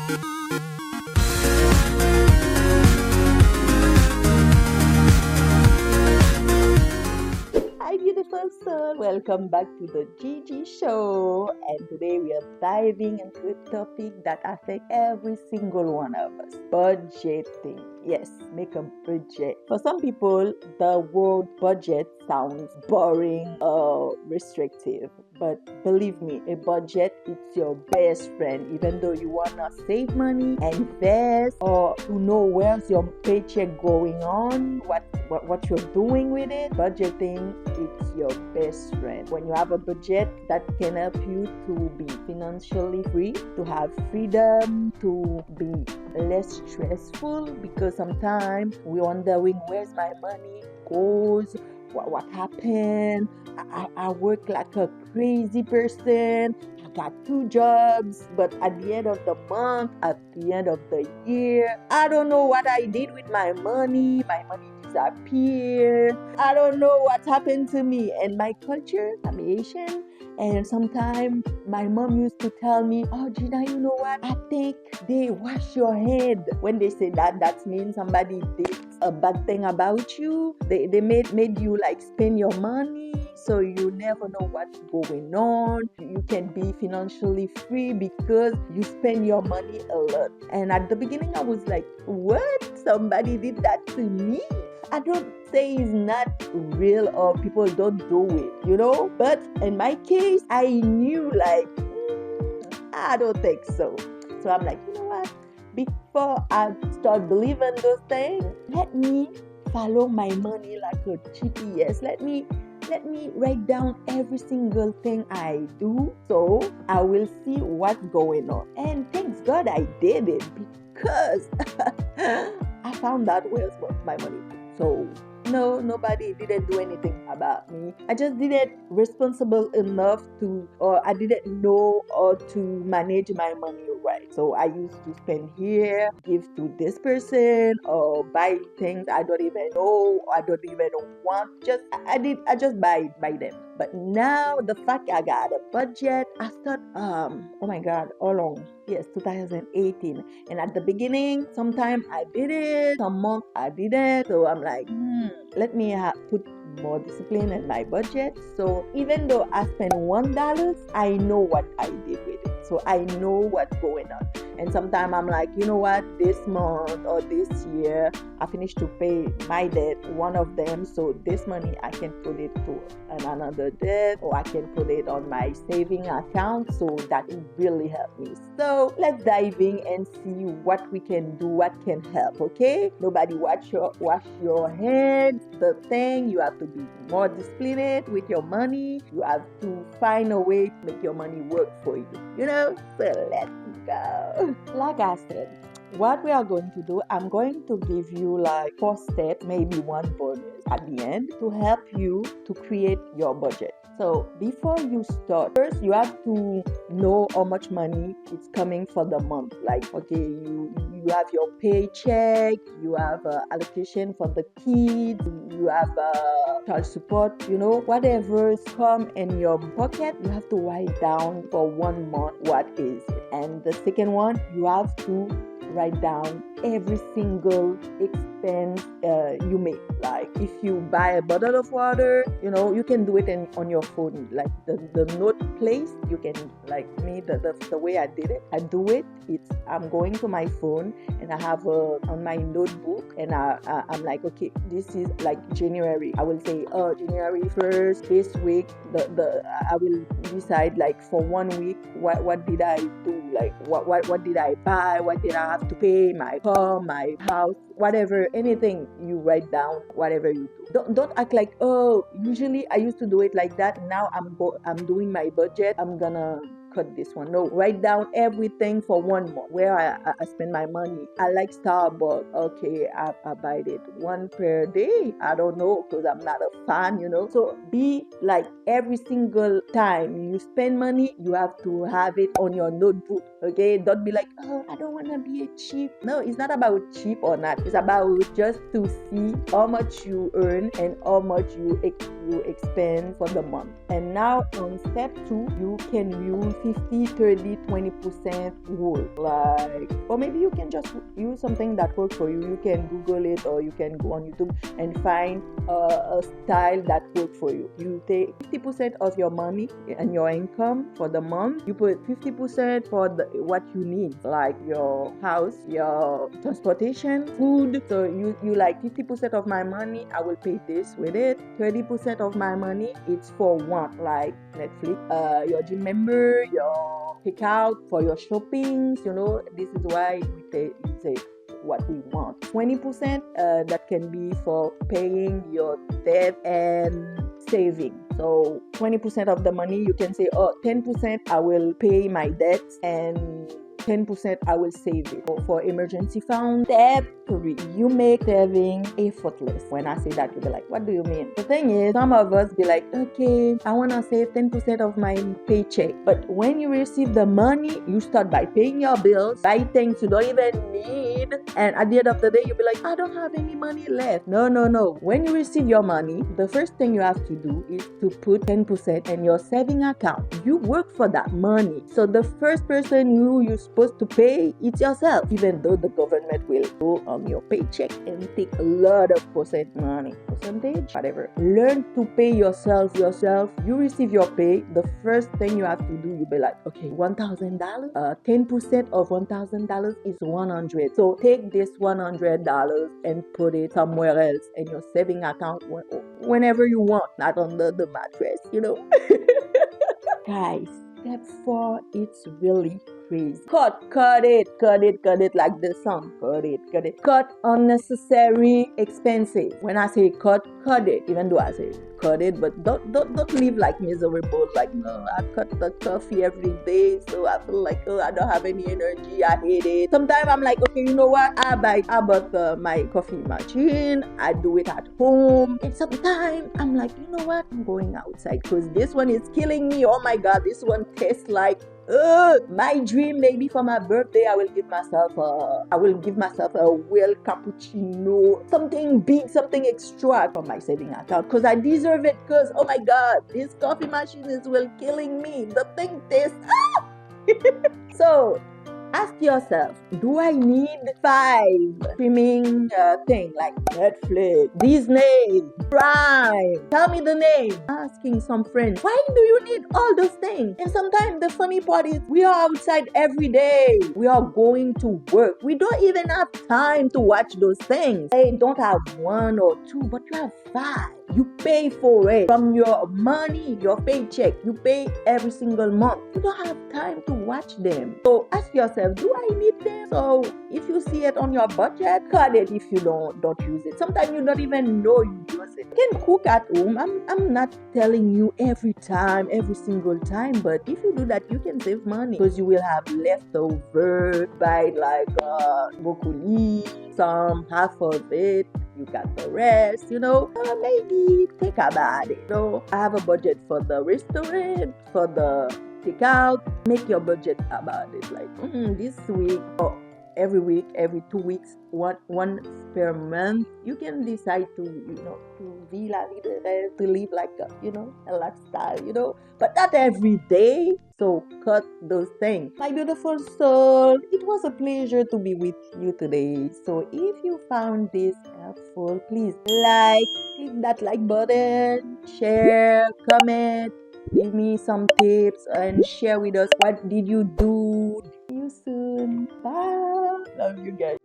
Hi, beautiful soul. Welcome back to the Gigieshow. And today we are diving into a topic that affects every single one of us: budgeting. Yes, make a budget. For some people, the word budget sounds boring or restrictive. But believe me, a budget is your best friend. Even though you wanna save money and invest, or to know where's your paycheck going on, what you're doing with it, budgeting is your best friend. When you have a budget, that can help you to be financially free, to have freedom, to be less stressful, because sometimes we're wondering where's my money goes, what happened. I work like a crazy person. I got 2 jobs, but at the end of the month, at the end of the year, I don't know what I did with my money. My money disappeared. I don't know what happened to me. And my culture, I'm Asian, and sometimes my mom used to tell me, "Oh, Gina, you know what? I think they wash your head." When they say that, that means somebody did a bad thing about you. They made you like spend your money, so you never know what's going on. You can be financially free because you spend your money a lot. And at the beginning, I was like, "What? Somebody did that to me?" I don't say it's not real or people don't do it. But in my case, I knew like, I don't think so. So I'm like, you know what? Before I start believing those things, let me follow my money like a GPS. Let me write down every single thing I do, so I will see what's going on. And thanks God I did it, because I found out where's my money. So no, nobody didn't do anything about me. I just didn't responsible enough to, or I didn't know or to manage my money right. So I used to spend here, give to this person, or buy things I don't even know, I don't even want. I just buy them. But now the fact I got a budget, I start oh my God, how long? Yes, 2018. And at the beginning, sometimes I did it, some month I didn't. So I'm like, let me put more discipline in my budget. So even though I spend $1, I know what I did with it. So I know what's going on. And sometimes I'm like, you know what, this month or this year, I finished to pay my debt, one of them. So this money, I can put it to another debt, or I can put it on my saving account. So that will really help me. So let's dive in and see what we can do, what can help, okay? Nobody wash your hands. The thing, you have to be more disciplined with your money. You have to find a way to make your money work for you. So let's go. Like I said, what we are going to do, I'm going to give you like 4 steps, maybe one bonus at the end, to help you to create your budget. So before you start, first you have to know how much money is coming for the month. Like, okay, you have your paycheck, you have allocation for the kids, you have child support, whatever's come in your pocket, you have to write down for 1 month what is it. And the second one, you have to write down every single expense you make. Like if you buy a bottle of water, you can do it on your phone. Like the note place, you can, like me, the way I did it, I do it. I'm going to my phone and I have on my notebook, and I'm like, okay, this is like January. I will say, January 1st, this week, I will decide like for 1 week, what did I do? Like what did I buy? What did I have to pay? My car, my house, whatever, anything you write down, whatever you do. Don't act like, usually I used to do it like that. Now I'm doing my budget. I'm gonna cut this one. No, write down everything for 1 month where I spend my money. I like Starbucks. Okay, I buy it one per day. I don't know, because I'm not a fan. So be like, every single time you spend money, you have to have it on your notebook. Okay, don't be like, oh, I don't want to be a cheap. No, it's not about cheap or not. It's about just to see how much you earn and how much you expend for the month. And now on step 2, you can use 50, 30, 20% rule. Like, or maybe you can just use something that works for you. You can Google it, or you can go on YouTube and find a style that works for you. You take 50% of your money and your income for the month. You put 50% for what you need, like your house, your transportation, food. So you like 50% of my money, I will pay this with it. 30% of my money, it's for want, like Netflix, your gym member, your takeout, for your shoppings. This is why we say what we want. 20% that can be for paying your debt and saving. So 20% of the money, you can say, 10% I will pay my debts and 10% I will save it for emergency fund. Step 3, you make saving effortless. When I say that, you'll be like, what do you mean? The thing is, some of us be like, okay, I want to save 10% of my paycheck. But when you receive the money, you start by paying your bills, buy things you don't even need. And at the end of the day, you'll be like, I don't have any money left. No. When you receive your money, the first thing you have to do is to put 10% in your saving account. You work for that money. So the first person you're supposed to pay, it's yourself. Even though the government will go on your paycheck and take a lot of percentage, whatever. Learn to pay yourself. You receive your pay. The first thing you have to do, you'll be like, okay, $1,000. 10% of $1,000 is $100. So take this $100 and put it somewhere else in your saving account whenever you want, not under the mattress. Guys, step 4, it's really crazy. Cut it like the song. Cut it. Cut unnecessary expenses. When I say cut it. Even though I say cut it, but don't live like miserable. Like, no, I cut the coffee every day, so I feel like, I don't have any energy. I hate it. Sometimes I'm like, okay, you know what? I bought my coffee machine. I do it at home. And sometimes I'm like, you know what? I'm going outside because this one is killing me. Oh my God, this one tastes like my dream. Maybe for my birthday, I will give myself a well cappuccino, something big, something extra from my saving account, because I deserve it. Because, oh my God, this coffee machine is killing me. The thing tastes so ask yourself, do I need 5 streaming things like Netflix, Disney, Prime? Tell me the name. Asking some friends, why do you need all those things? And sometimes the funny part is, we are outside every day. We are going to work. We don't even have time to watch those things. They don't have 1 or 2, but you have 5. You pay for it from your money, your paycheck. You pay every single month. You don't have time to watch them. So ask yourself, do I need them? So if you see it on your budget, cut it if you don't use it. Sometimes you don't even know you use it. You can cook at home. I'm not telling you every single time, but if you do that, you can save money because you will have leftover. Buy like broccoli, some half of it. You got the rest, maybe think about it. I have a budget for the restaurant, for the takeout. Make your budget about it. Like, this week or every week, every 2 weeks, one per month. You can decide to be la vie de rêve, to live like a lifestyle, but not every day. So cut those things. My beautiful soul, it was a pleasure to be with you today. So if you found this helpful, please click that like button, share, comment, give me some tips, and share with us what did you do. See you soon. Bye. Love you guys.